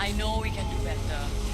I know we can do better.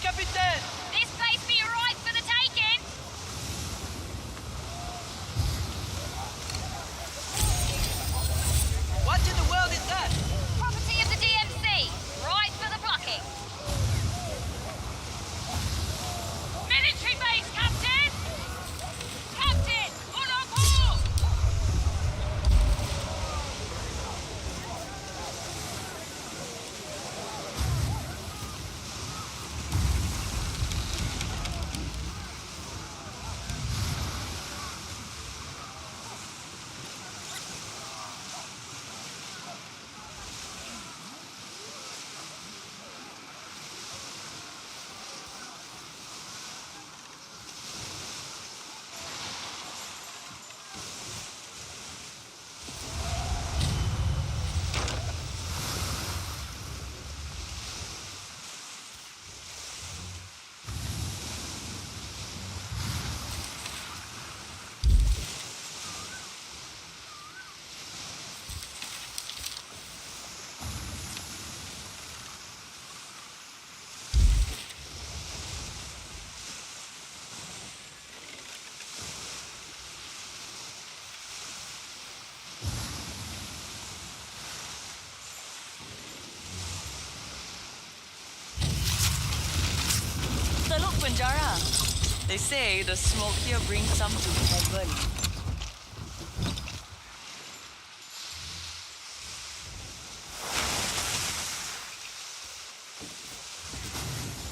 Capitaine! This place be right for the taking! What in the world is that? Property of the DMC, right for the plucking. Military base, Captain! Captain, on our port! Panjara. They say the smoke here brings some to heaven.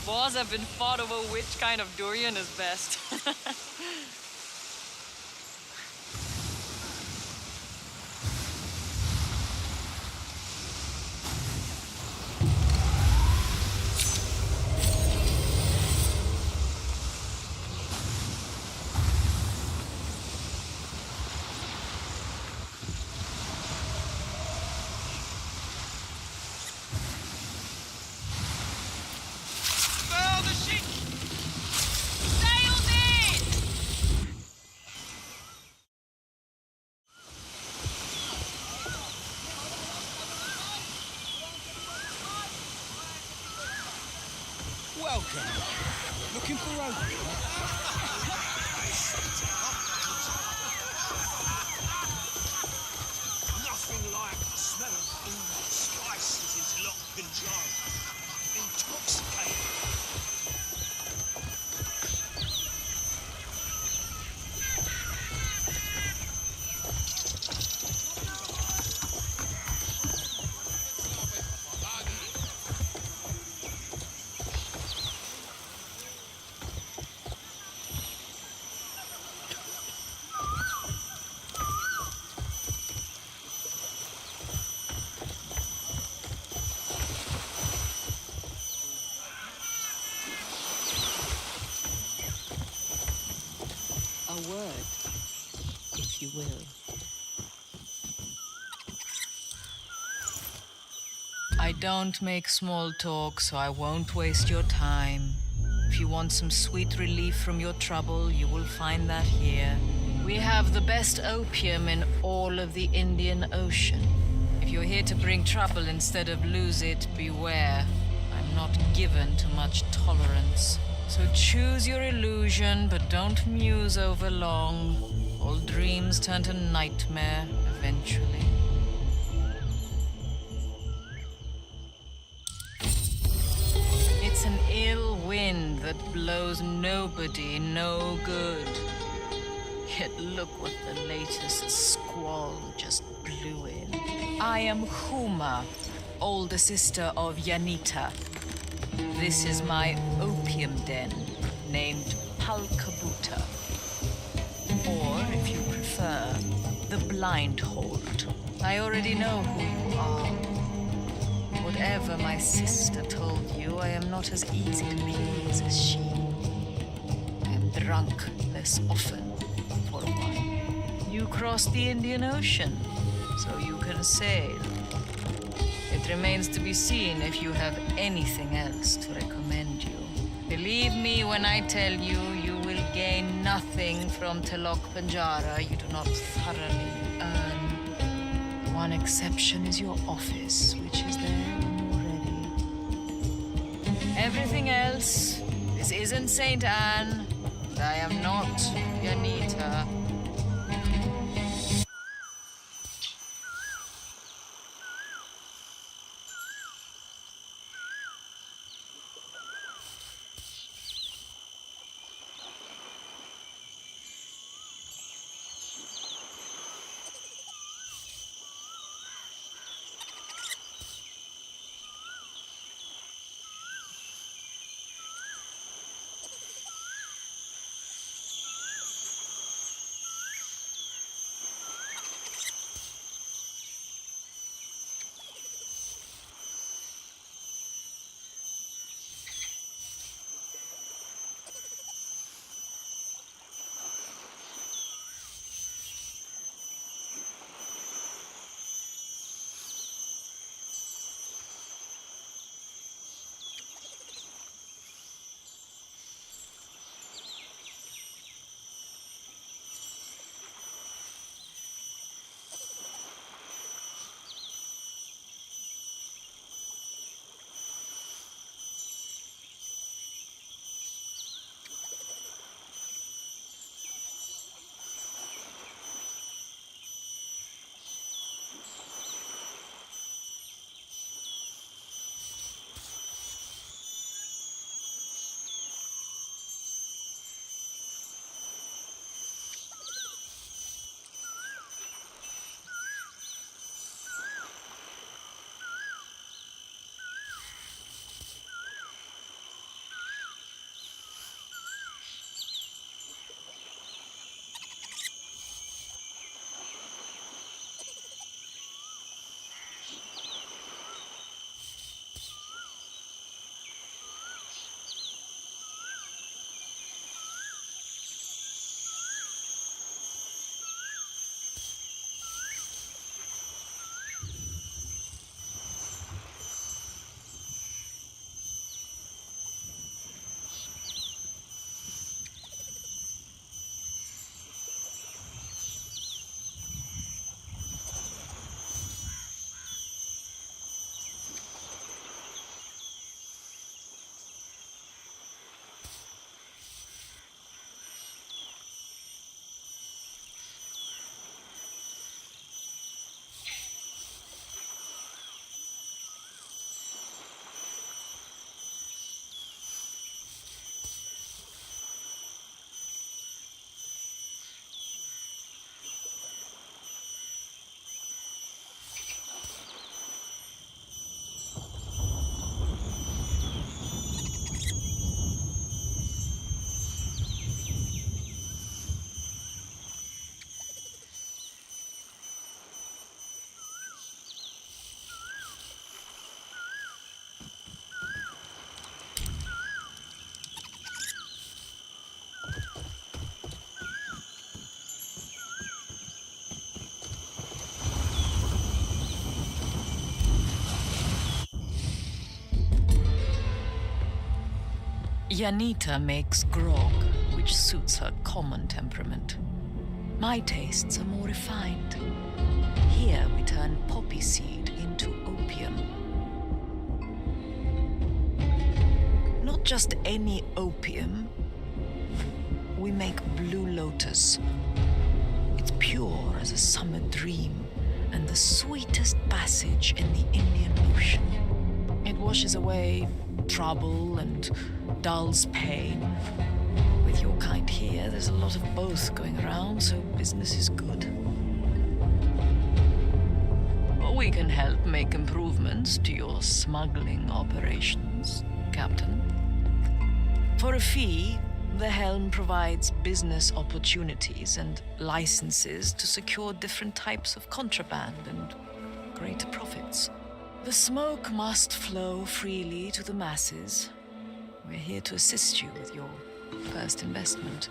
Wars have been fought over which kind of durian is best. Furl the ship! Sails in! Welcome. Looking for opium? Nothing like the smell of food and spices into Loch Punjab. Intoxicating. A word, if you will. I don't make small talk, so I won't waste your time. If you want some sweet relief from your trouble, you will find that here. We have the best opium in all of the Indian Ocean. If you're here to bring trouble instead of lose it, beware. I'm not given to much tolerance. So choose your illusion, but don't muse over long. All dreams turn to nightmare eventually. It's an ill wind that blows nobody no good. Yet look what the latest squall just blew in. I am Huma, older sister of Yanita. This is my opium den, named Palkabuta. Or, if you prefer, the Blind Hold. I already know who you are. Whatever my sister told you, I am not as easy to please as she. I am drunk less often, for one. You crossed the Indian Ocean, so you can sail. It remains to be seen if you have anything else to recommend you. Believe me when I tell you, you will gain nothing from Tilok Panjara you do not thoroughly earn. One exception is your office, which is there when you're ready. Everything else, this isn't St. Anne, and I am not Yanita. Yanita makes grog, which suits her common temperament. My tastes are more refined. Here we turn poppy seed into opium. Not just any opium. We make Blue Lotus. It's pure as a summer dream and the sweetest passage in the Indian Ocean. It washes away trouble and dulls pain. With your kind here, there's a lot of both going around, so business is good. We can help make improvements to your smuggling operations, Captain. For a fee, the Helm provides business opportunities and licenses to secure different types of contraband and greater profits. The smoke must flow freely to the masses. We're here to assist you with your first investment.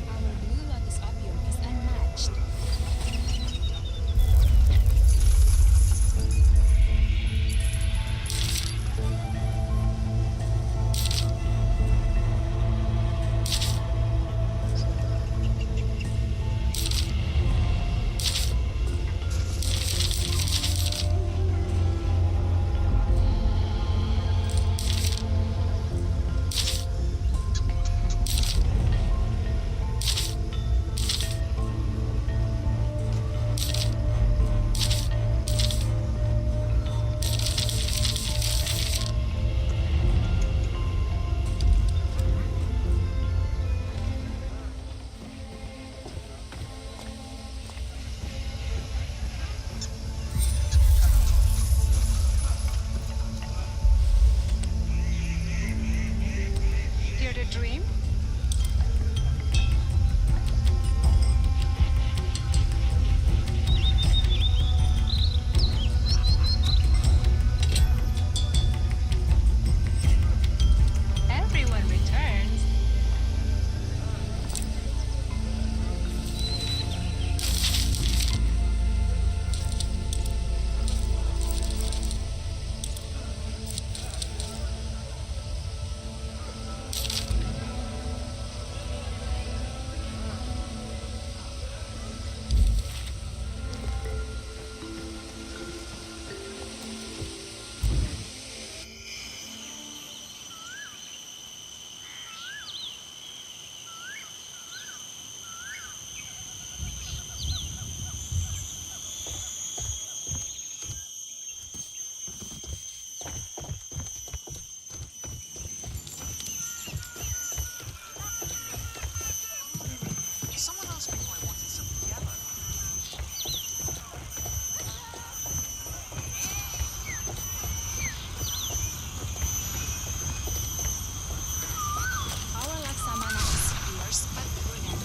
Our Blue Lotus opium is unmatched. Hear the dream? Everyone returns. Someone asked me if I wanted some yellow. Our Laksamana is fierce but prudent.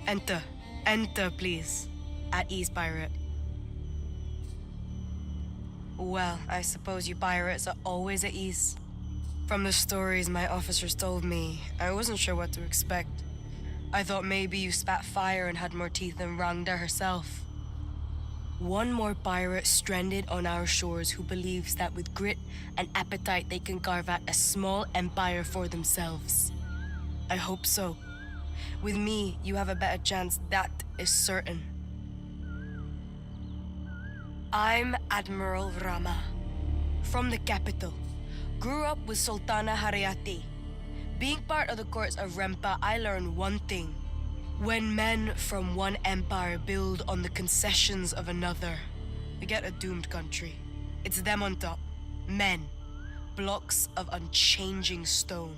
Enter. Enter, please. At ease, pirate. Well, I suppose you pirates are always at ease. From the stories my officers told me, I wasn't sure what to expect. I thought maybe you spat fire and had more teeth than Rangda herself. One more pirate stranded on our shores who believes that with grit and appetite they can carve out a small empire for themselves. I hope so. With me, you have a better chance, that is certain. I'm Admiral Rama, from the capital. Grew up with Sultana Hariati. Being part of the courts of Rempa, I learned one thing. When men from one empire build on the concessions of another, we get a doomed country. It's them on top. Men. Blocks of unchanging stone.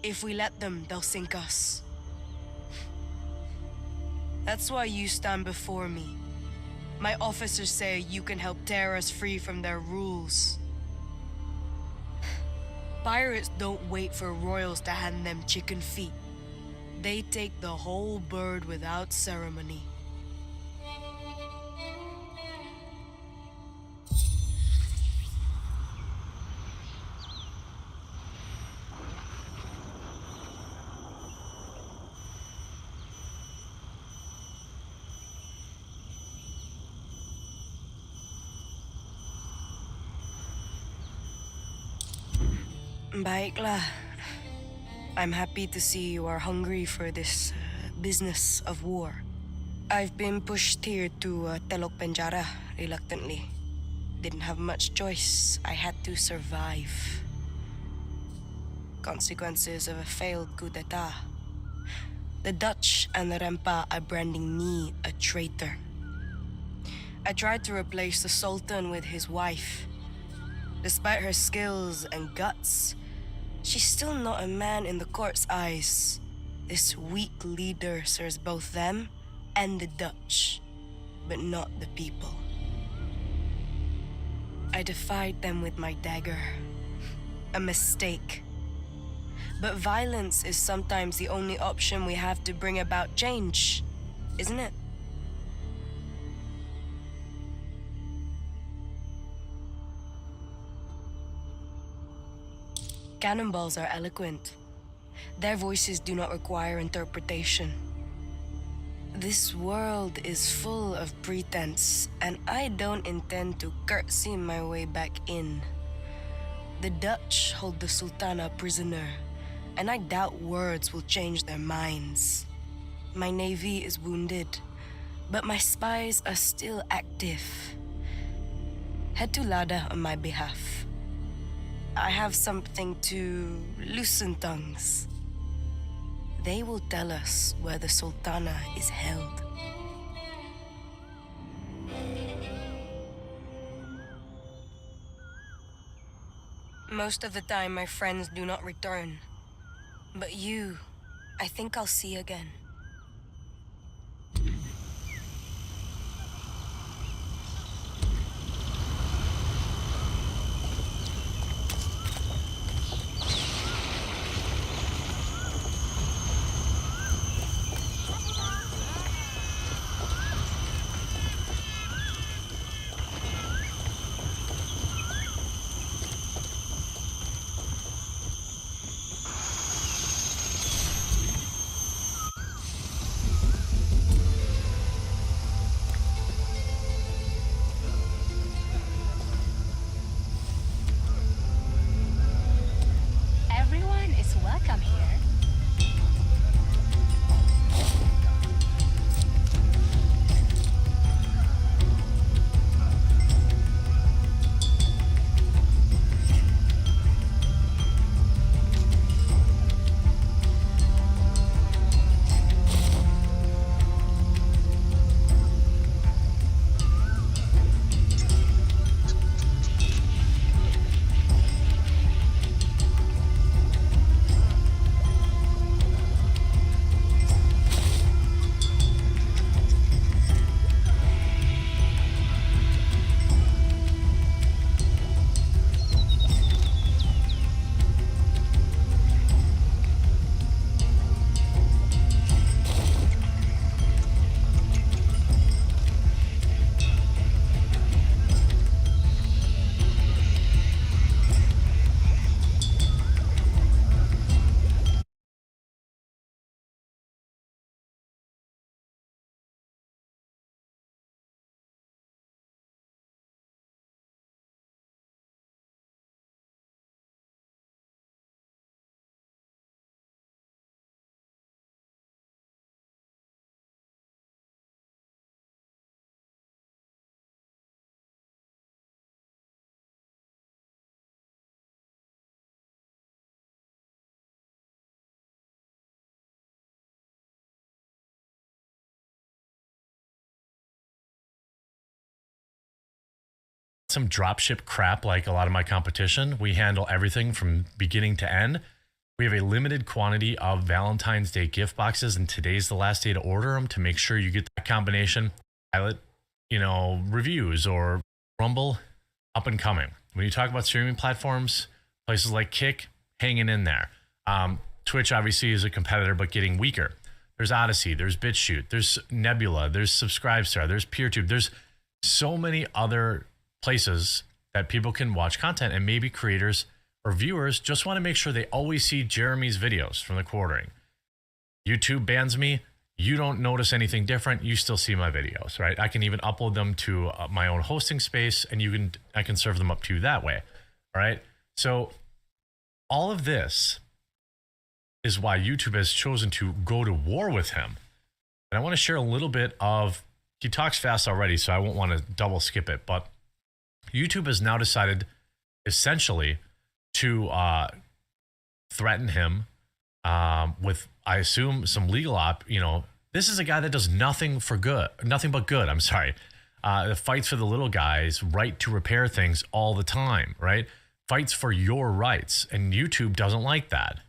If we let them, they'll sink us. That's why you stand before me. My officers say you can help tear us free from their rules. Pirates don't wait for royals to hand them chicken feet. They take the whole bird without ceremony. Baiklah. I'm happy to see you are hungry for this business of war. I've been pushed here to Telok Penjara reluctantly. Didn't have much choice. I had to survive. Consequences of a failed coup d'etat. The Dutch and the Rempa are branding me a traitor. I tried to replace the Sultan with his wife. Despite her skills and guts, she's still not a man in the court's eyes. This weak leader serves both them and the Dutch, but not the people. I defied them with my dagger. A mistake. But violence is sometimes the only option we have to bring about change, isn't it? Cannonballs are eloquent. Their voices do not require interpretation. This world is full of pretense, and I don't intend to curtsy my way back in. The Dutch hold the Sultana prisoner, and I doubt words will change their minds. My navy is wounded, but my spies are still active. Head to Lada on my behalf. I have something to loosen tongues. They will tell us where the Sultana is held. Most of the time, my friends do not return. But you, I think I'll see again. some dropship crap like a lot of my competition. We handle everything from beginning to end. We have a limited quantity of Valentine's Day gift boxes, and today's the last day to order them to make sure you get that combination. Pilot, reviews or Rumble, up and coming. When you talk about streaming platforms, places like Kick, hanging in there. Twitch obviously is a competitor, but getting weaker. There's Odyssey, there's BitChute, there's Nebula, there's Subscribestar, there's PeerTube. There's so many other places that people can watch content, and maybe creators or viewers just want to make sure they always see Jeremy's videos from the quartering. YouTube bans me. You don't notice anything different. You still see my videos, right? I can even upload them to my own hosting space, and I can serve them up to you that way. All right. So all of this is why YouTube has chosen to go to war with him. And I want to share a little bit of, he talks fast already, so I won't want to double skip it, but YouTube has now decided essentially to threaten him with, I assume, some legal this is a guy that does nothing but good. I'm sorry. That fights for the little guy's right to repair things all the time, right? Fights for your rights, and YouTube doesn't like that.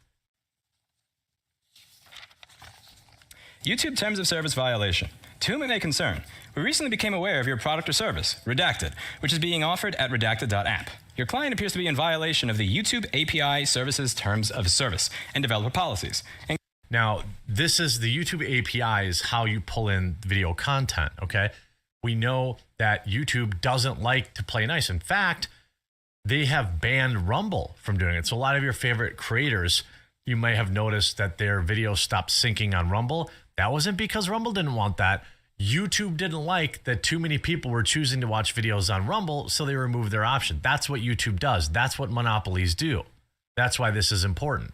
YouTube Terms of Service violation. To whom it may concern, we recently became aware of your product or service, Redacted, which is being offered at redacted.app. Your client appears to be in violation of the YouTube API Services Terms of Service and developer policies. Now, this is the YouTube API is how you pull in video content, okay? We know that YouTube doesn't like to play nice. In fact, they have banned Rumble from doing it. So a lot of your favorite creators, you may have noticed that their videos stopped syncing on Rumble. That wasn't because Rumble didn't want that. YouTube didn't like that too many people were choosing to watch videos on Rumble, so they removed their option. That's what YouTube does. That's what monopolies do. That's why this is important.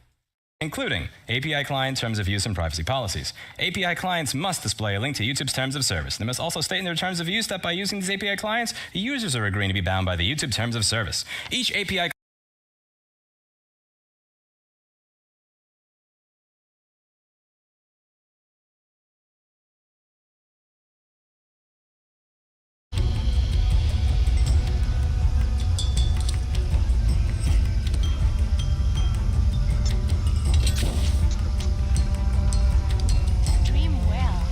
Including API client terms of use and privacy policies. API clients must display a link to YouTube's terms of service. They must also state in their terms of use that by using these API clients, the users are agreeing to be bound by the YouTube terms of service. Each API Dream well.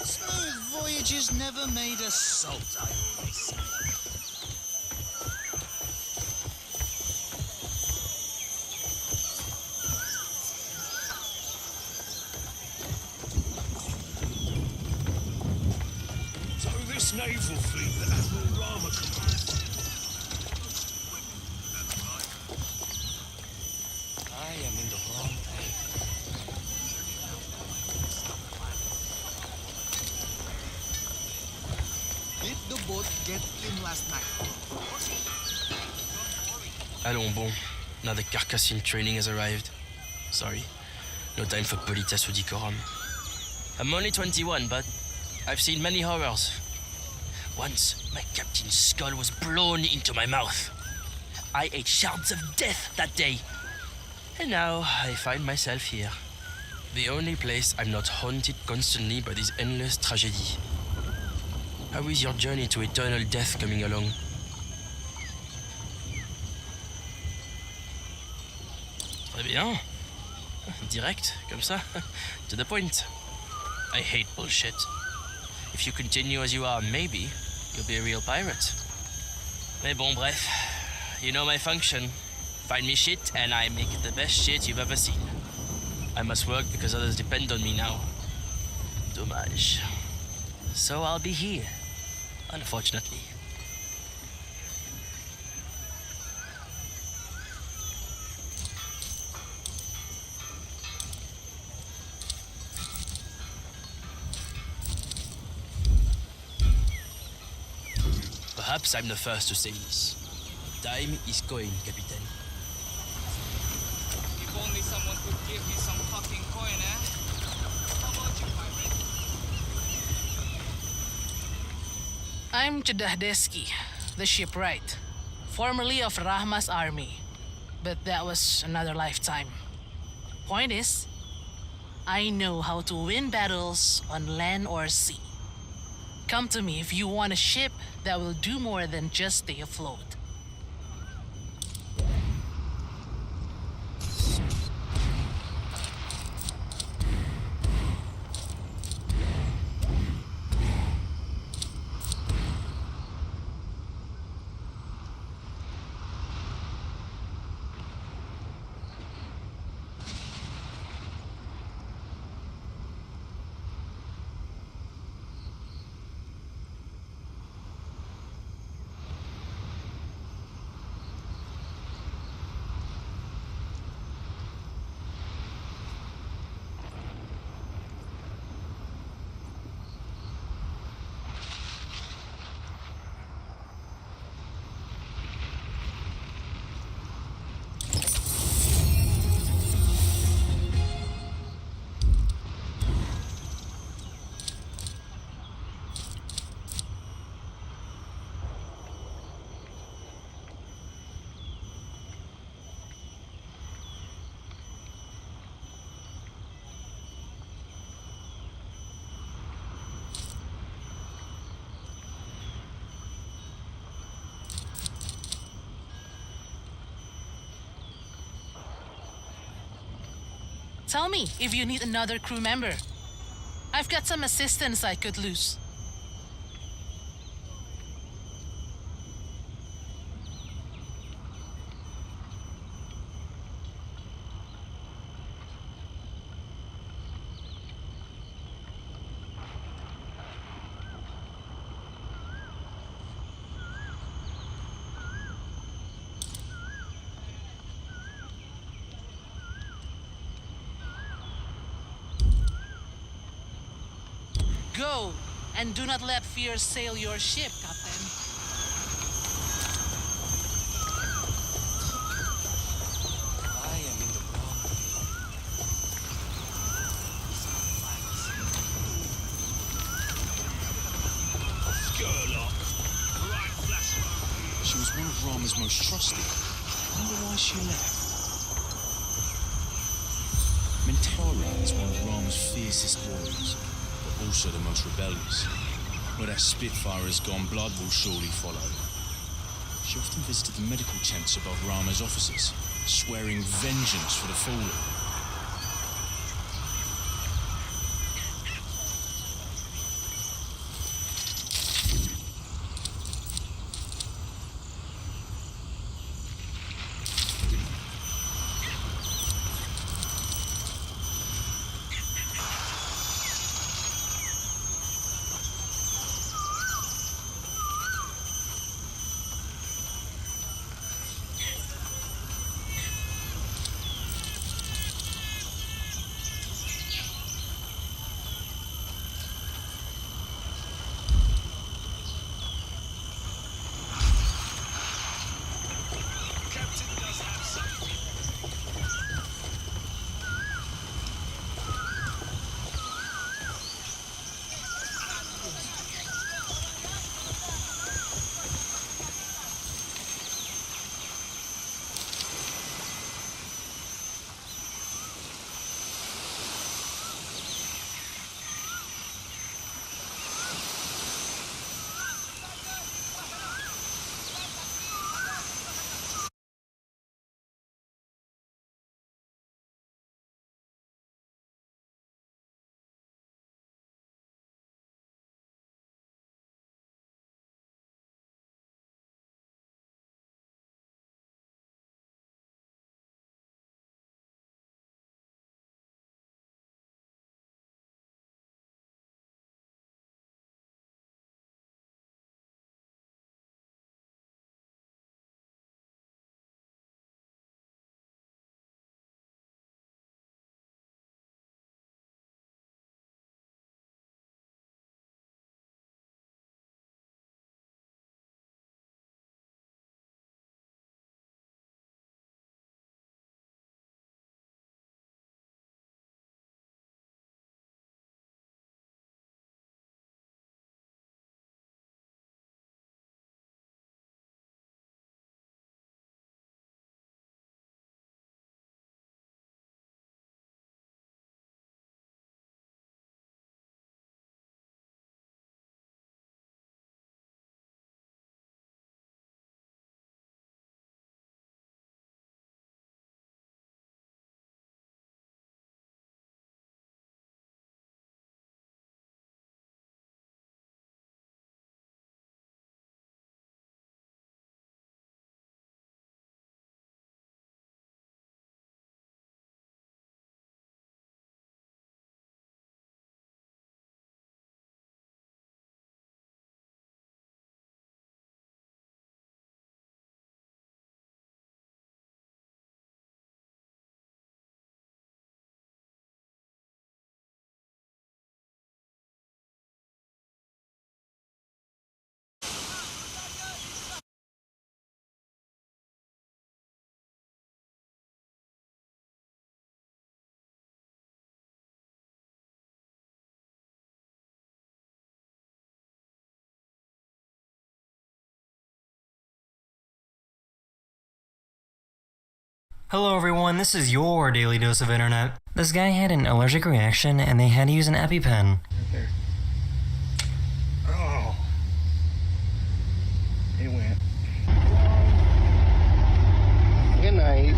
Smooth voyages never made us salt, I always say. So this naval fleet that Admiral Rama commands. I am in the wrong place. Did the boat get in last night? Allons bon, now the Carcassine training has arrived. Sorry, no time for politesse or decorum. I'm only 21, but I've seen many horrors. Once, my captain's skull was blown into my mouth. I ate shards of death that day. And now I find myself here. The only place I'm not haunted constantly by this endless tragedy. How is your journey to eternal death coming along? Très bien. Direct, comme ça. To the point. I hate bullshit. If you continue as you are, maybe you'll be a real pirate. Mais bon, bref. You know my function. Find me shit, and I make it the best shit you've ever seen. I must work because others depend on me now. Dommage. So I'll be here, unfortunately. Perhaps I'm the first to say this. Time is going, Captain. If only someone could give me some fucking coin, eh? How about you, pirate? I'm Jedahdeski, the shipwright, formerly of Rahma's army, but that was another lifetime. Point is, I know how to win battles on land or sea. Come to me if you want a ship that will do more than just stay afloat. Tell me if you need another crew member. I've got some assistants I could lose. Go, and do not let fear sail your ship, Captain. I am in the wrong Skurlock. Right flash. She was one of Rama's most trusted. I wonder why she left. Mentara is one of Rama's fiercest warriors, but also the most rebellious. Where that Spitfire has gone, blood will surely follow. She often visited the medical tents above Rama's offices, swearing vengeance for the fallen. Hello everyone, this is your daily dose of internet. This guy had an allergic reaction and they had to use an EpiPen. There. Oh. It went. Good night.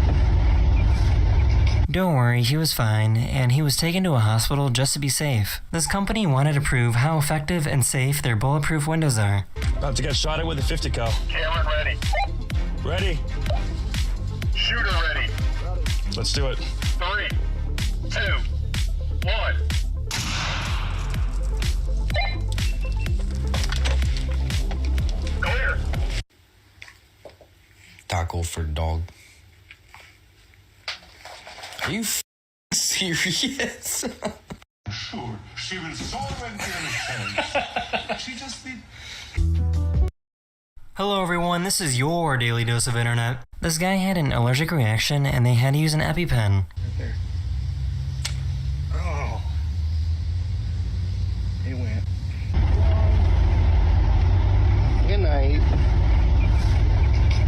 Don't worry, he was fine, and he was taken to a hospital just to be safe. This company wanted to prove how effective and safe their bulletproof windows are. About to get shot at with a 50 cal. Cameron ready. Ready? Shooter ready. Let's do it. 3, 2, 1. Clear. Tackle for dog. Are you serious? Sure, she will solve anything. She just need. Hello everyone, this is your daily dose of internet. This guy had an allergic reaction and they had to use an EpiPen. There. Oh. It went. Good night.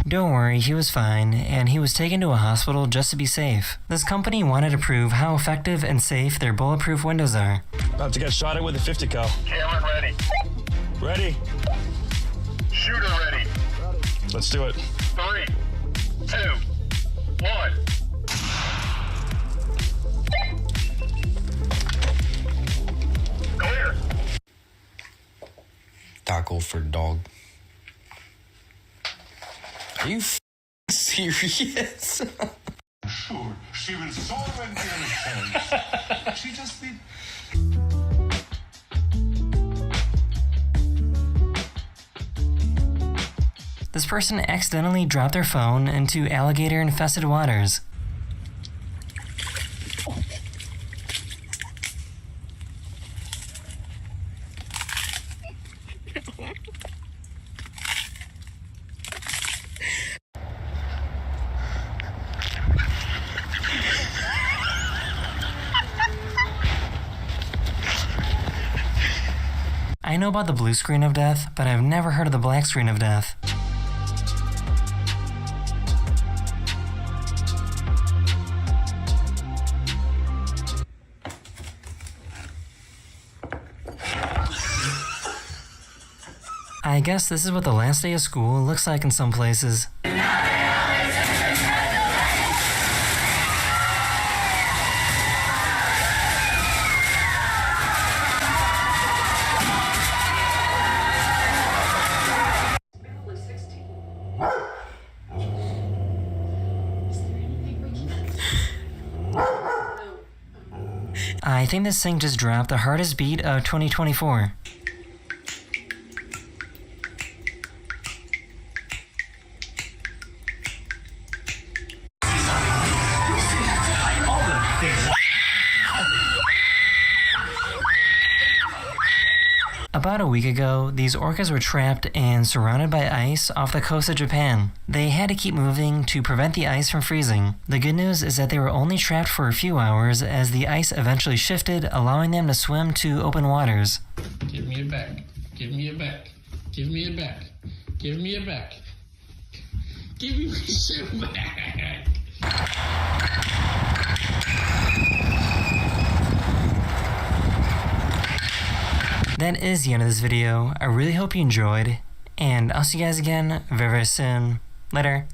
Don't worry, he was fine, and he was taken to a hospital just to be safe. This company wanted to prove how effective and safe their bulletproof windows are. About to get shot at with a 50 cal. Cameron ready. Ready? Shooter ready. Let's do it. 3, 2, 1. Clear. Tackle for dog. Are you serious? Sure, she will solve anything. She just need. This person accidentally dropped their phone into alligator-infested waters. I know about the blue screen of death, but I've never heard of the black screen of death. I guess this is what the last day of school looks like in some places. I think this thing just dropped the hardest beat of 2024. About a week ago, these orcas were trapped and surrounded by ice off the coast of Japan. They had to keep moving to prevent the ice from freezing. The good news is that they were only trapped for a few hours as the ice eventually shifted, allowing them to swim to open waters. Give me it back. Give me it back. Give me it back. Give me it back. Give me my shit back. That is the end of this video. I really hope you enjoyed, and I'll see you guys again very, very soon. Later.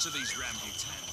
to these rambutans.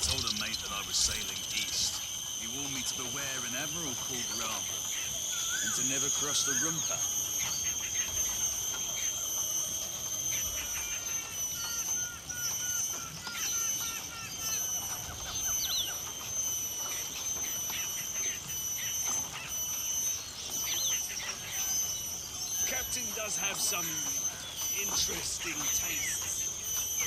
told a mate that I was sailing east. He warned me to beware an admiral called Rama, and to never cross the Rumpa. Captain does have some interesting tastes.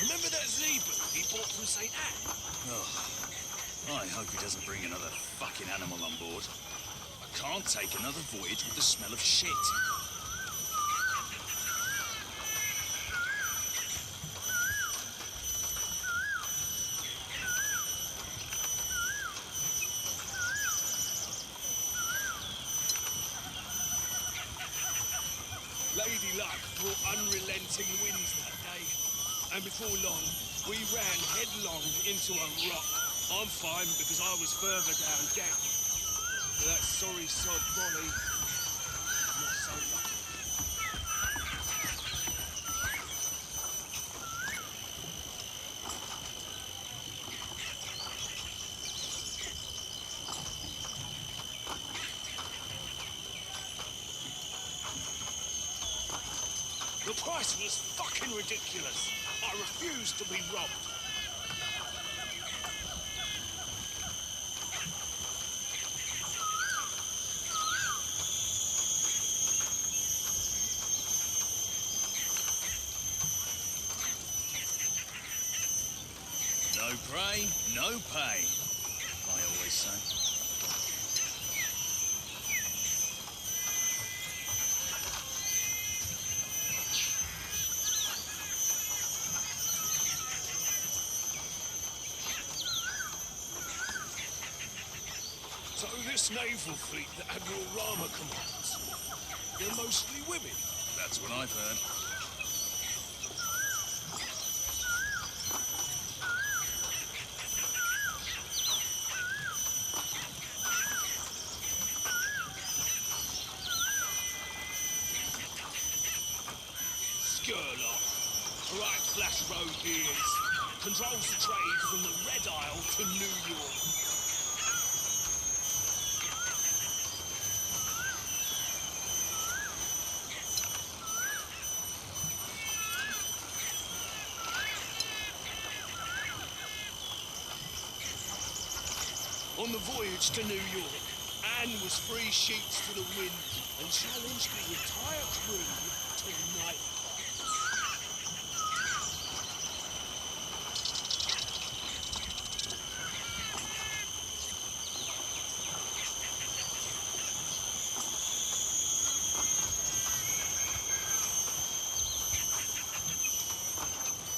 Remember that zebu he bought from St. Anne? Oh, I hope he doesn't bring another fucking animal on board. I can't take another voyage with the smell of shit. Lady Luck brought unrelenting winds that day, and before long, we ran headlong into a rock. I'm fine because I was further down. But that sorry sod Molly, not so lucky. The price was fucking ridiculous. I refused to be robbed. No prey, no pay, I always say. So this naval fleet that Admiral Rama commands, they're mostly women. That's what I've heard. Skurlock, right flash road he is, controls the trade from the Red Isle to New York. On the voyage to New York, Anne was free sheets to the wind and challenged the entire crew to night fights.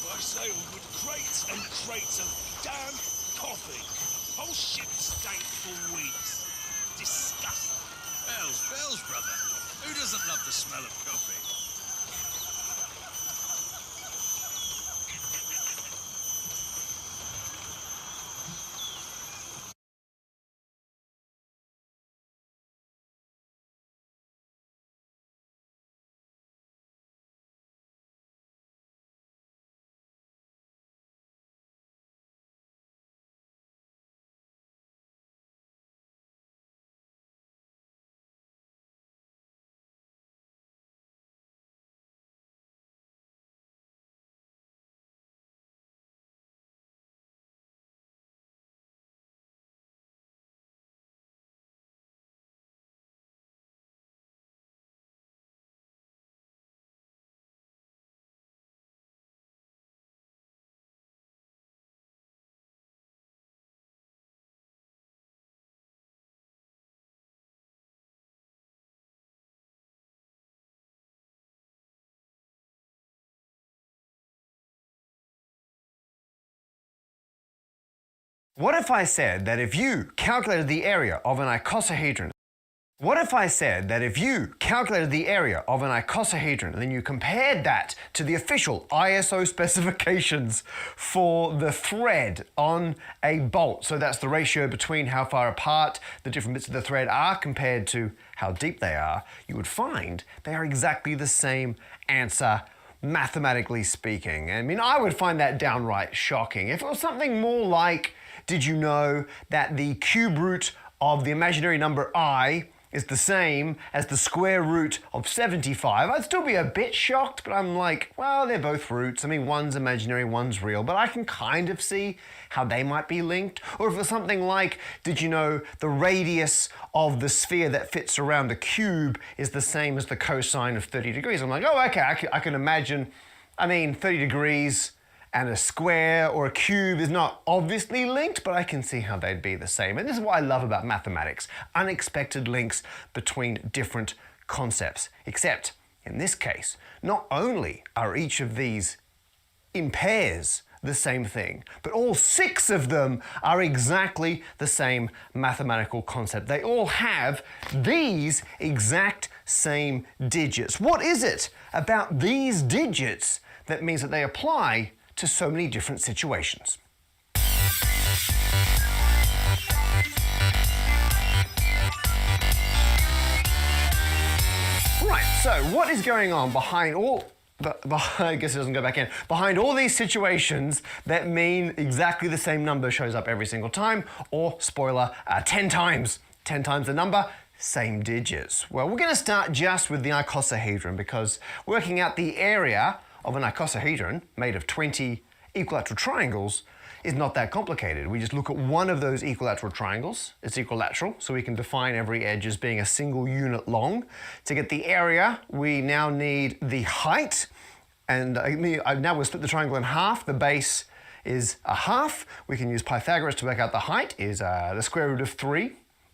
I sailed with crates and crates of damn coffee. Whole ship stank for weeks. Disgusting. Bells, brother. Who doesn't love the smell of coffee? What if I said that if you calculated the area of an icosahedron, and then you compared that to the official ISO specifications for the thread on a bolt, so that's the ratio between how far apart the different bits of the thread are compared to how deep they are, you would find they are exactly the same answer, mathematically speaking. I mean, I would find that downright shocking. If it was something more like did you know that the cube root of the imaginary number I is the same as the square root of 75? I'd still be a bit shocked, but I'm like, well, they're both roots. I mean, one's imaginary, one's real, but I can kind of see how they might be linked. Or if it's something like, did you know the radius of the sphere that fits around a cube is the same as the cosine of 30 degrees? I'm like, oh, okay, I can imagine, 30 degrees and a square or a cube is not obviously linked, but I can see how they'd be the same. And this is what I love about mathematics, unexpected links between different concepts. Except, in this case, not only are each of these in pairs the same thing, but all 6 of them are exactly the same mathematical concept. They all have these exact same digits. What is it about these digits that means that they apply to so many different situations? Right, so what is going on behind all I guess it doesn't go back in. Behind all these situations that mean exactly the same number shows up every single time, or spoiler, 10 times. 10 times the number, same digits. Well, we're going to start just with the icosahedron, because working out the area of an icosahedron made of 20 equilateral triangles is not that complicated. We just look at one of those equilateral triangles. It's equilateral, so we can define every edge as being a single unit long. To get the area, we now need the height, and now we'll split the triangle in half. The base is a half. We can use Pythagoras to work out the height is the square root of 3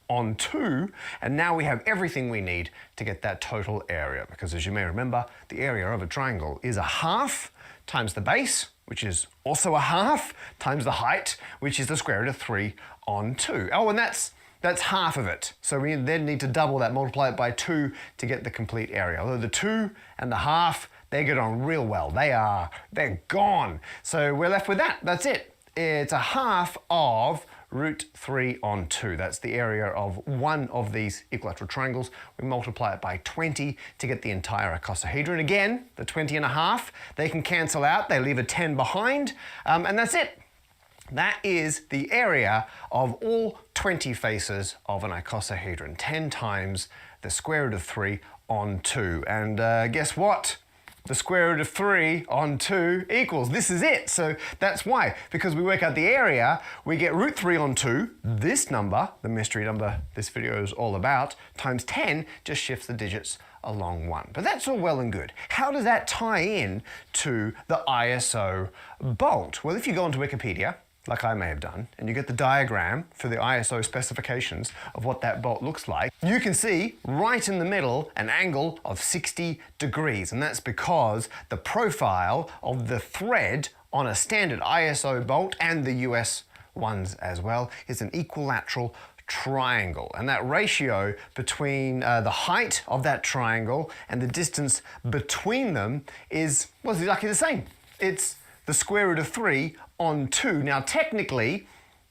on 2, and now we have everything we need to get that total area, because as you may remember, the area of a triangle is a half times the base, which is also a half, times the height, which is the square root of 3 on 2. Oh, and that's half of it. So we then need to double that, multiply it by 2 to get the complete area. Although the 2 and the half, they get on real well. They're gone. So we're left with that. That's it. It's a half of root 3 on 2. That's the area of one of these equilateral triangles. We multiply it by 20 to get the entire icosahedron. Again, the 20 and a half, they can cancel out. They leave a 10 behind, and that's it. That is the area of all 20 faces of an icosahedron. 10 times the square root of 3 on 2. And guess what? The square root of 3 on 2 equals. This is it. So that's why, because we work out the area, we get root 3 on 2, this number, the mystery number this video is all about, times 10 just shifts the digits along 1. But that's all well and good. How does that tie in to the ISO bolt? Well, if you go onto Wikipedia, like I may have done, and you get the diagram for the ISO specifications of what that bolt looks like, you can see right in the middle an angle of 60 degrees, and that's because the profile of the thread on a standard ISO bolt, and the US ones as well, is an equilateral triangle, and that ratio between the height of that triangle and the distance between them is, well, it's exactly the same. It's the square root of 3 on 2. Now, technically,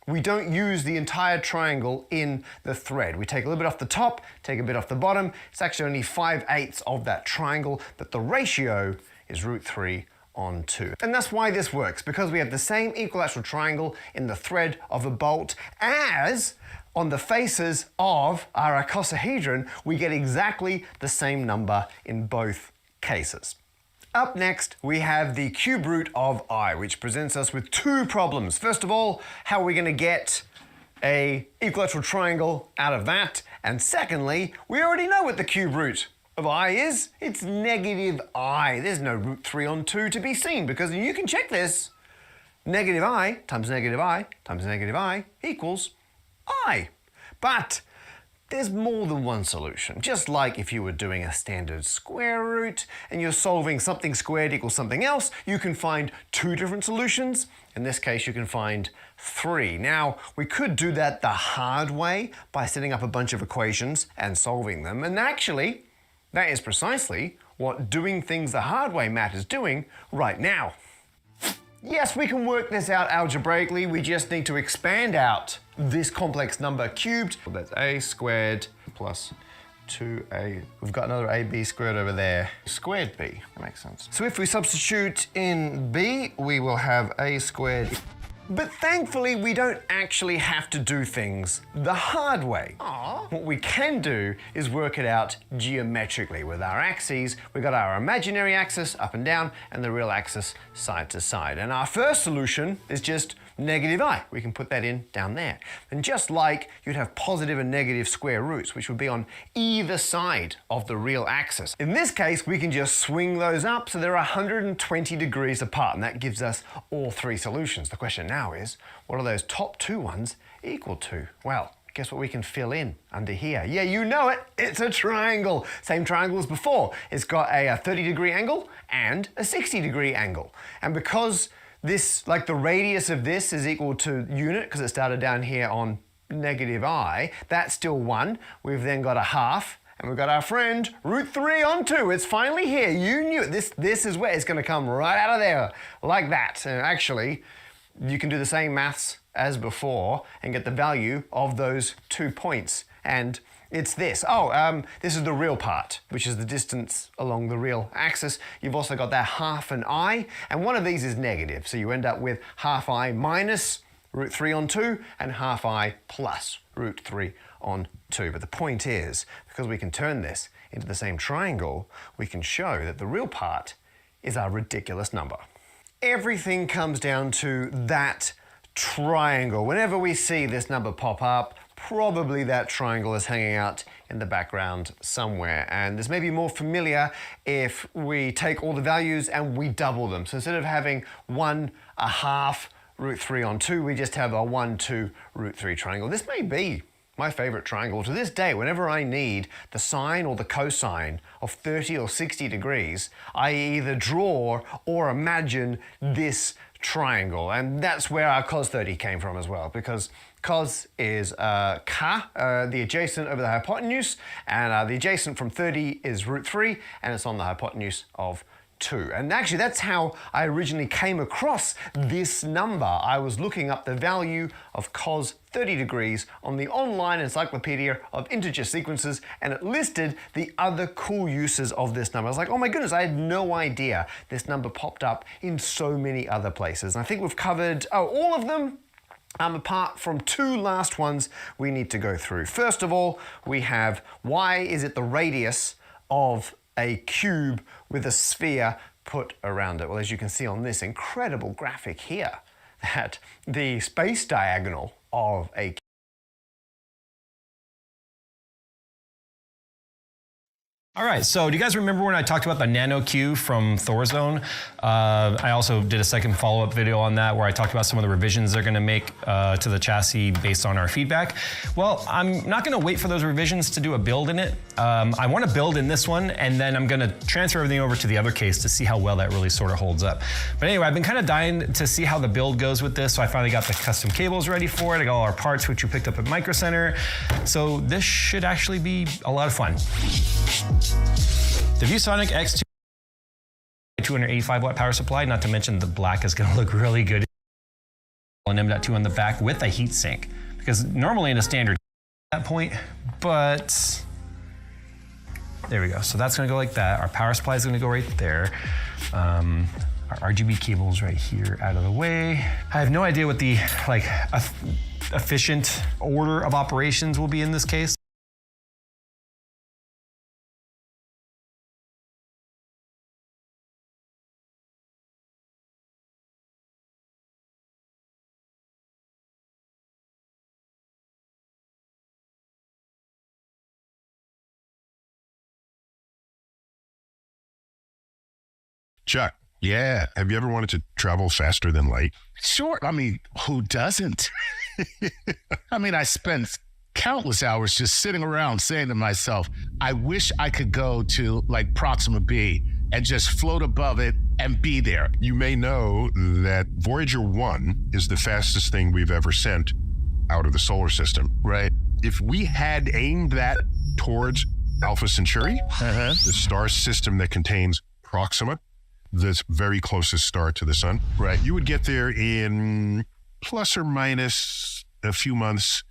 we don't use the entire triangle in the thread. We take a little bit off the top, take a bit off the bottom. It's actually only 5/8 of that triangle, but the ratio is root 3 on 2. And that's why this works, because we have the same equilateral triangle in the thread of a bolt as on the faces of our icosahedron. We get exactly the same number in both cases. Up next, we have the cube root of I, which presents us with 2 problems. First of all, how are we going to get an equilateral triangle out of that? And secondly, we already know what the cube root of I is. It's negative I. There's no root 3 on 2 to be seen, because you can check this. Negative I times negative I times negative I equals I. But there's more than one solution. Just like if you were doing a standard square root and you're solving something squared equals something else, you can find 2 different solutions. In this case, you can find 3. Now, we could do that the hard way by setting up a bunch of equations and solving them. And actually, that is precisely what doing things the hard way Matt is doing right now. Yes, we can work this out algebraically. We just need to expand out this complex number cubed. Well, that's a squared plus 2a. We've got another ab squared over there. Squared b, that makes sense. So if we substitute in b, we will have a squared. But thankfully, we don't actually have to do things the hard way. What we can do is work it out geometrically. With our axes, we've got our imaginary axis up and down and the real axis side to side. And our first solution is just negative I. We can put that in down there. And just like you'd have positive and negative square roots, which would be on either side of the real axis. In this case, we can just swing those up so they're 120 degrees apart, and that gives us all three solutions. The question now is, what are those top two ones equal to? Well, guess what we can fill in under here? Yeah, you know it, it's a triangle. Same triangle as before. It's got a 30-degree angle and a 60-degree angle. And because this, like the radius of this is equal to unit, because it started down here on negative I, that's still 1. We've then got a half, and we've got our friend root 3 on 2. It's finally here. You knew it. This is where it's going to come right out of there, like that. And actually, you can do the same maths as before and get the value of those 2 points. And it's this. This is the real part, which is the distance along the real axis. You've also got that half an I, and one of these is negative. So you end up with half I minus root 3 on 2 and half I plus root 3 on 2. But the point is, because we can turn this into the same triangle, we can show that the real part is our ridiculous number. Everything comes down to that triangle. Whenever we see this number pop up, probably that triangle is hanging out in the background somewhere. And this may be more familiar if we take all the values and we double them. So instead of having 1/2 root 3 on 2, we just have a 1, 2 root 3 triangle. This may be my favorite triangle. To this day, whenever I need the sine or the cosine of 30 or 60 degrees, I either draw or imagine this triangle. And that's where our cos 30 came from as well, because cos is ka, the adjacent over the hypotenuse, and the adjacent from 30 is root 3, and it's on the hypotenuse of 2. And actually, that's how I originally came across this number. I was looking up the value of cos 30 degrees on the online encyclopedia of integer sequences, and it listed the other cool uses of this number. I was like, oh my goodness, I had no idea this number popped up in so many other places. And I think we've covered all of them, apart from 2 last ones we need to go through. First of all, we have, why is it the radius of a cube with a sphere put around it? Well, as you can see on this incredible graphic here, that the space diagonal of a All right, so do you guys remember when I talked about the Nano Q from Thorzone? I also did a second follow-up video on that where I talked about some of the revisions they're gonna make to the chassis based on our feedback. Well, I'm not gonna wait for those revisions to do a build in it. I wanna build in this one, and then I'm gonna transfer everything over to the other case to see how well that really sort of holds up. But anyway, I've been kind of dying to see how the build goes with this, so I finally got the custom cables ready for it. I got all our parts, which we picked up at Micro Center. So this should actually be a lot of fun. The ViewSonic X2 285 watt power supply, not to mention the black is gonna look really good. An M.2 on the back with a heat sink, because normally in a standard at that point, but there we go. So that's gonna go like that. Our power supply is gonna go right there. Our RGB cables right here out of the way. I have no idea what the efficient order of operations will be in this case. Chuck, yeah. Have you ever wanted to travel faster than light? Sure. I mean, who doesn't? I mean, I spent countless hours just sitting around saying to myself, I wish I could go to like Proxima B and just float above it and be there. You may know that Voyager 1 is the fastest thing we've ever sent out of the solar system. Right. If we had aimed that towards Alpha Centauri, the star system that contains Proxima, the very closest star to the sun. Right. You would get there in plus or minus a few months,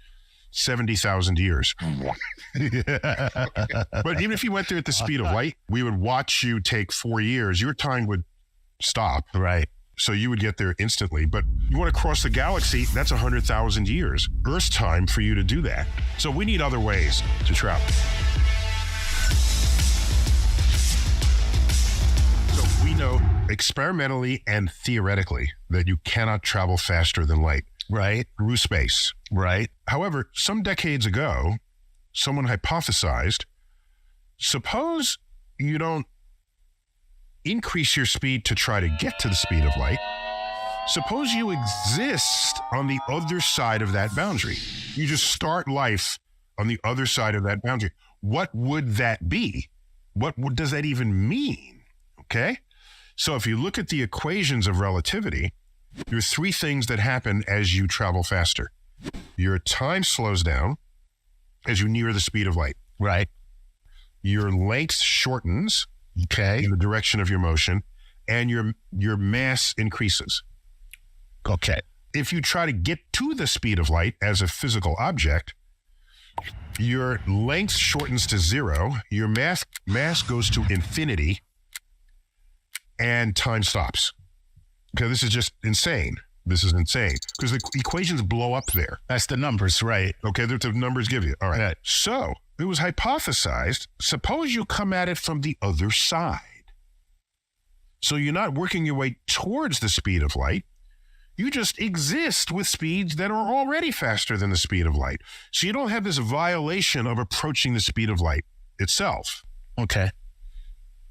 70,000 years. But even if you went there at the speed of light, we would watch you take 4 years. Your time would stop. Right. So you would get there instantly. But you want to cross the galaxy, that's 100,000 years. Earth's time for you to do that. So we need other ways to travel. So we know experimentally and theoretically that you cannot travel faster than light. Right. Through space. Right. However, some decades ago, someone hypothesized, suppose you don't increase your speed to try to get to the speed of light. Suppose you exist on the other side of that boundary. You just start life on the other side of that boundary. What would that be? What does that even mean? Okay? So if you look at the equations of relativity, there are three things that happen as you travel faster. Your time slows down as you near the speed of light. Right. Your length shortens, okay, in the direction of your motion, and your mass increases. Okay. If you try to get to the speed of light as a physical object, your length shortens to zero, your mass goes to infinity, and time stops. Okay, this is just insane. This is insane because the equations blow up there. That's the numbers, right? Okay, that's what the numbers give you. All right. So it was hypothesized, suppose you come at it from the other side. So you're not working your way towards the speed of light. You just exist with speeds that are already faster than the speed of light. So you don't have this violation of approaching the speed of light itself. Okay.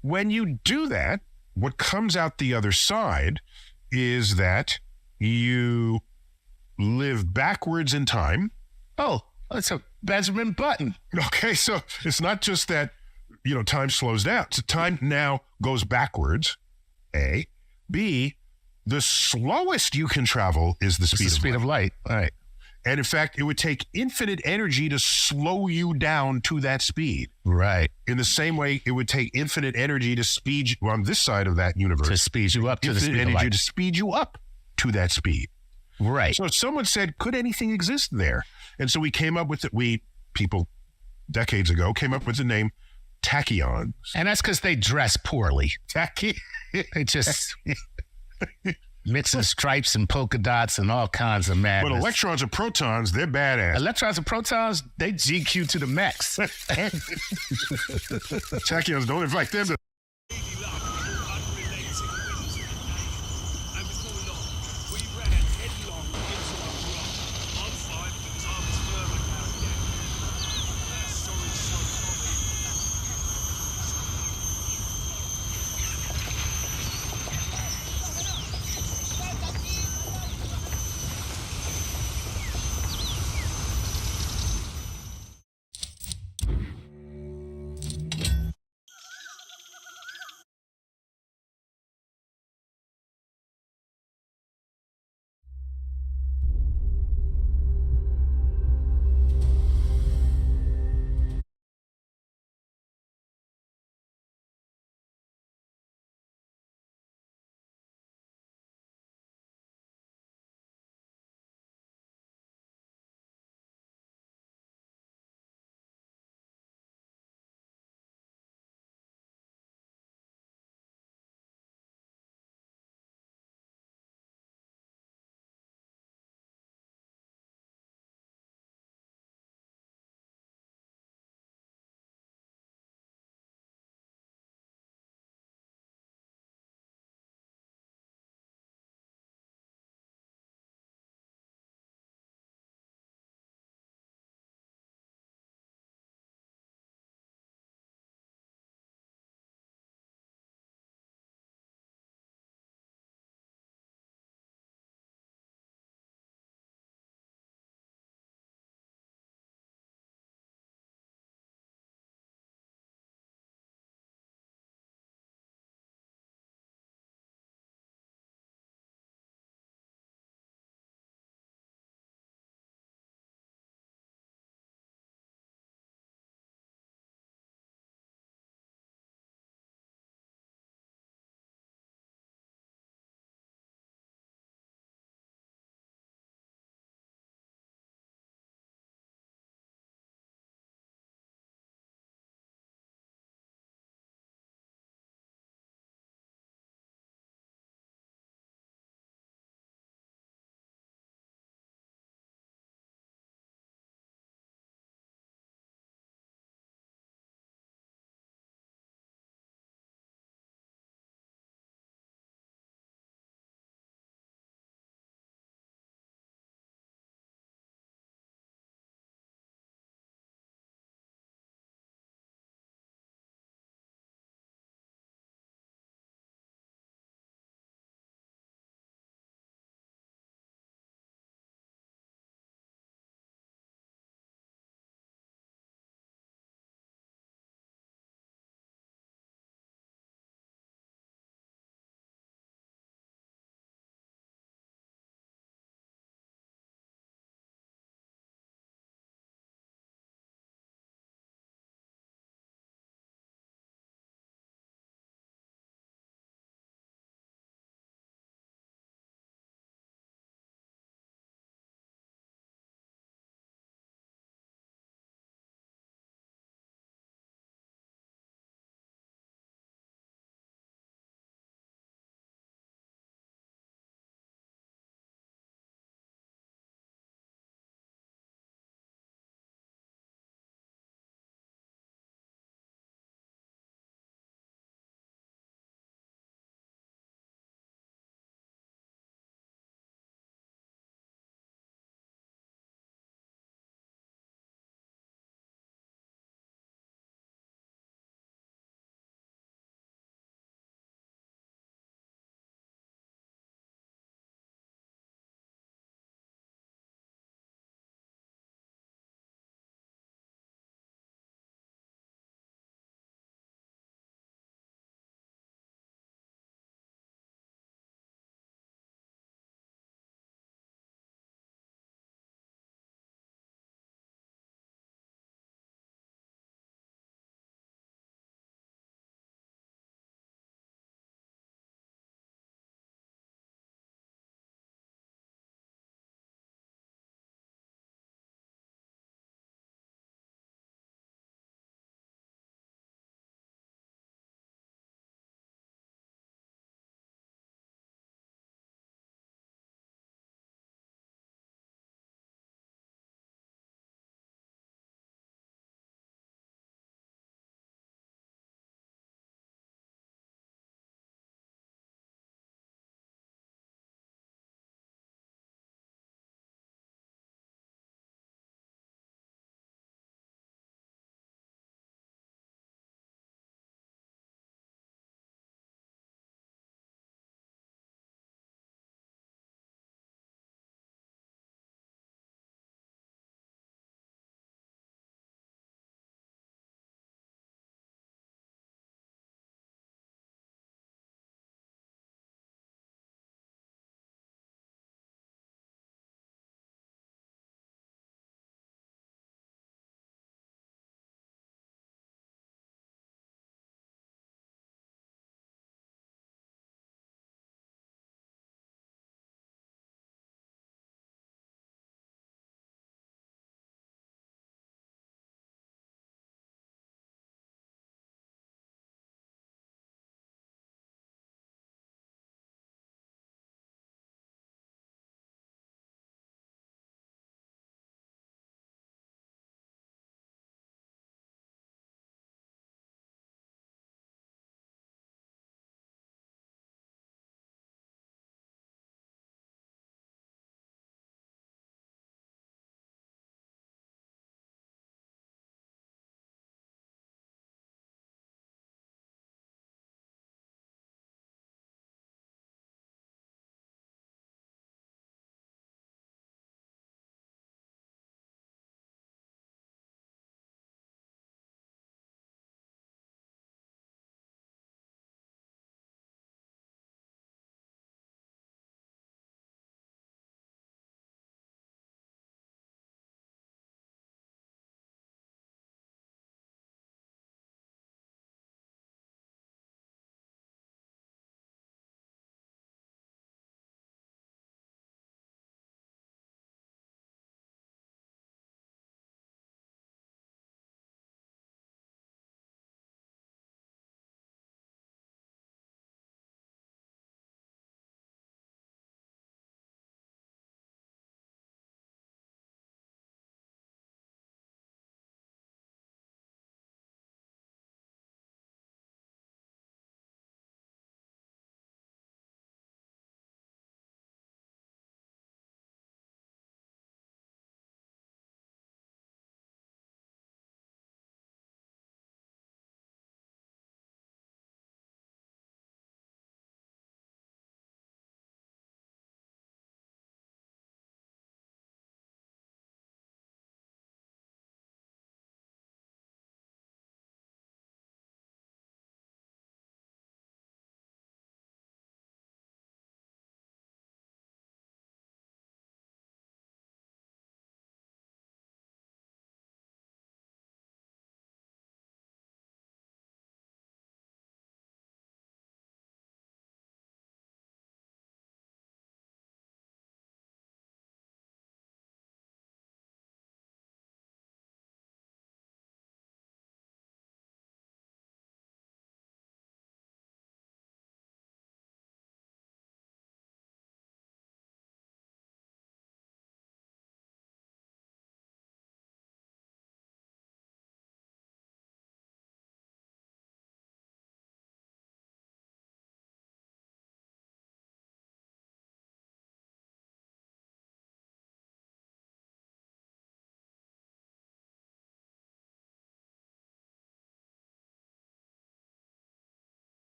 When you do that, what comes out the other side is that you live backwards in time. Oh, that's a Benjamin Button. Okay, so it's not just that, time slows down. So time now goes backwards, A. B, the slowest you can travel is the speed of light. All right. And in fact, it would take infinite energy to slow you down to that speed. Right. In the same way, it would take infinite energy to speed you on this side of that universe. To speed you up to the speed of light. To speed you up to that speed. Right. So someone said, could anything exist there? And so we came up with it. People decades ago came up with the name tachyons. And that's because they dress poorly. They just mixing stripes and polka dots and all kinds of madness. But electrons and protons, they're badass. Electrons and protons, they GQ to the max. Tachyons, don't invite them to...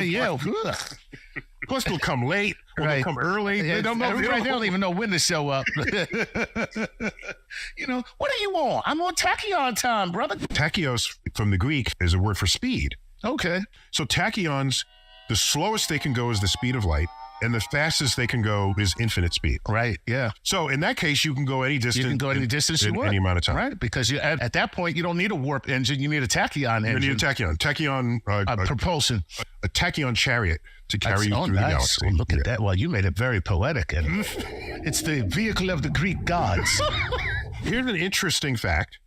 Yeah. Of course, they'll come late or they'll come early. They don't know. They don't even know when to show up. You know, what are you on? I'm on tachyon time, brother. Tachyos from the Greek is a word for speed. Okay. So tachyons, the slowest they can go is the speed of light, and the fastest they can go is infinite speed. Right. Yeah. So in that case, you can go any distance. You can go any distance you in want. any amount of time. Right. Because you at that point, you don't need a warp engine. You need a tachyon engine. You need a tachyon. Tachyon propulsion. A tachyon chariot to carry you through the galaxy. Oh, look at that. Well, you made it very poetic. And it's the vehicle of the Greek gods. Here's an interesting fact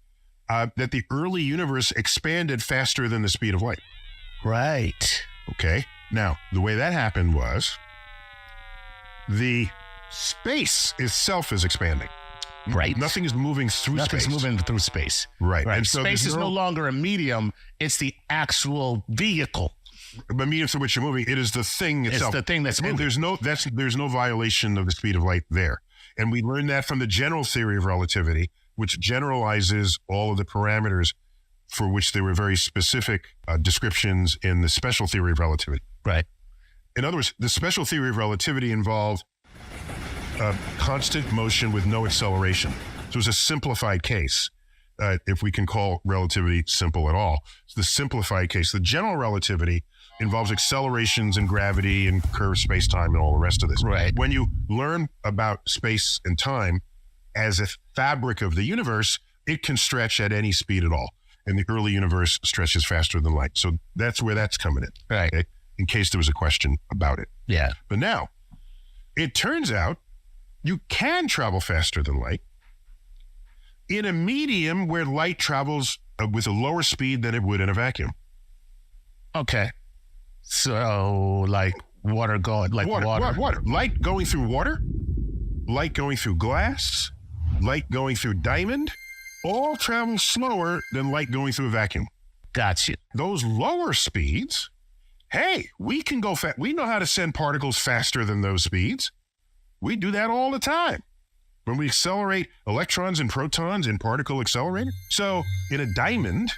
that the early universe expanded faster than the speed of light. Right. Okay. Now, the way that happened was the space itself is expanding. Right. Nothing is moving through space. Nothing's moving through space. Right. Right. And so space is no longer a medium. It's the actual vehicle. The medium through which you're moving, it is the thing itself. It's the thing that's moving. And there's no violation of the speed of light there. And we learned that from the general theory of relativity, which generalizes all of the parameters for which there were very specific descriptions in the special theory of relativity. Right. In other words, the special theory of relativity involved constant motion with no acceleration. So it's a simplified case, if we can call relativity simple at all. It's the simplified case. The general relativity involves accelerations and gravity and curved space-time and all the rest of this. Right. When you learn about space and time as a fabric of the universe, it can stretch at any speed at all. And the early universe stretches faster than light. So that's where that's coming in. Right. Okay? In case there was a question about it. Yeah. But now, it turns out you can travel faster than light in a medium where light travels with a lower speed than it would in a vacuum. Okay. So, like water going, like water. Light going through water, light going through glass, light going through diamond, all travel slower than light going through a vacuum. Gotcha. Those lower speeds, hey, we can go fast. We know how to send particles faster than those speeds. We do that all the time when we accelerate electrons and protons in particle accelerator. So in a diamond,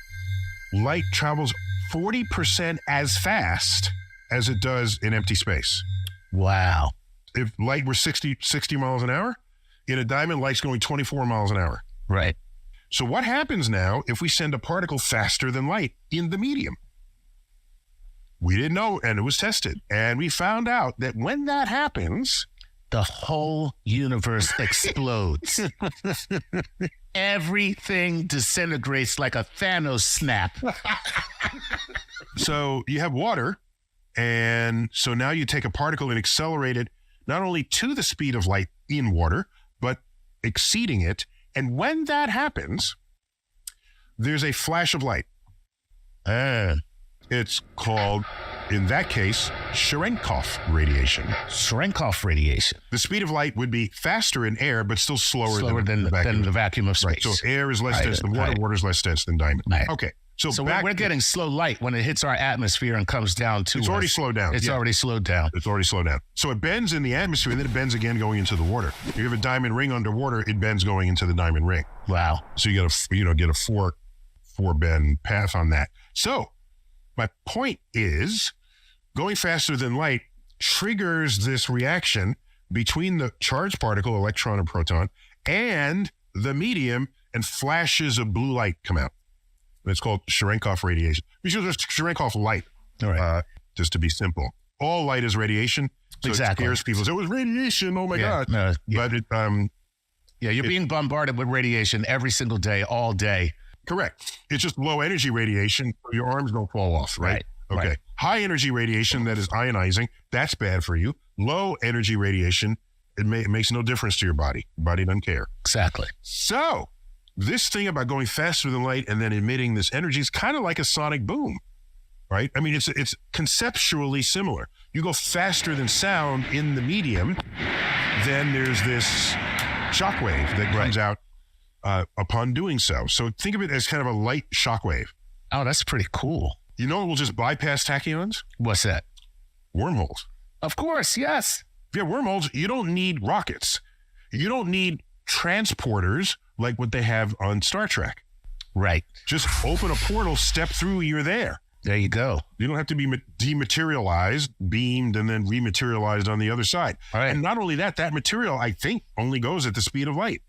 light travels 40% as fast as it does in empty space. Wow. If light were 60 miles an hour, in a diamond, light's going 24 miles an hour. Right. So what happens now if we send a particle faster than light in the medium? We didn't know, and it was tested. And we found out that when that happens, the whole universe explodes. Everything disintegrates like a Thanos snap. So you have water, and so now you take a particle and accelerate it not only to the speed of light in water, but exceeding it. And when that happens, there's a flash of light. It's called, in that case, Cherenkov radiation. Cherenkov radiation. The speed of light would be faster in air, but still slower than the vacuum of space. Right. So air is less dense than water, water is less dense than diamond. Right. Okay. So we're getting slow light when it hits our atmosphere and comes down to us. It's already slowed down. It's already slowed down. It's already slowed down. So it bends in the atmosphere, and then it bends again going into the water. If you have a diamond ring underwater, it bends going into the diamond ring. Wow. So you get a four bend path on that. So my point is, going faster than light triggers this reaction between the charged particle, electron or proton, and the medium, and flashes of blue light come out. And it's called Cherenkov radiation. We should just Cherenkov light, all right. Just to be simple. All light is radiation. So exactly. It scares people. So it was radiation. Oh my God. No, yeah. But you're being bombarded with radiation every single day, all day. Correct. It's just low energy radiation. So your arms don't fall off, right? Okay. Right. High energy radiation that is ionizing, that's bad for you. Low energy radiation, it makes no difference to your body. Your body doesn't care. Exactly. So this thing about going faster than light and then emitting this energy is kind of like a sonic boom, right? I mean, it's conceptually similar. You go faster than sound in the medium, then there's this shockwave that comes out upon doing so. So think of it as kind of a light shockwave. Oh, that's pretty cool. You know what will just bypass tachyons? What's that? Wormholes. Of course, yes. If you have wormholes, you don't need rockets. You don't need transporters like what they have on Star Trek. Right. Just open a portal, step through, you're there. There you go. You don't have to be dematerialized, beamed, and then rematerialized on the other side. All right. And not only that, that material, I think, only goes at the speed of light.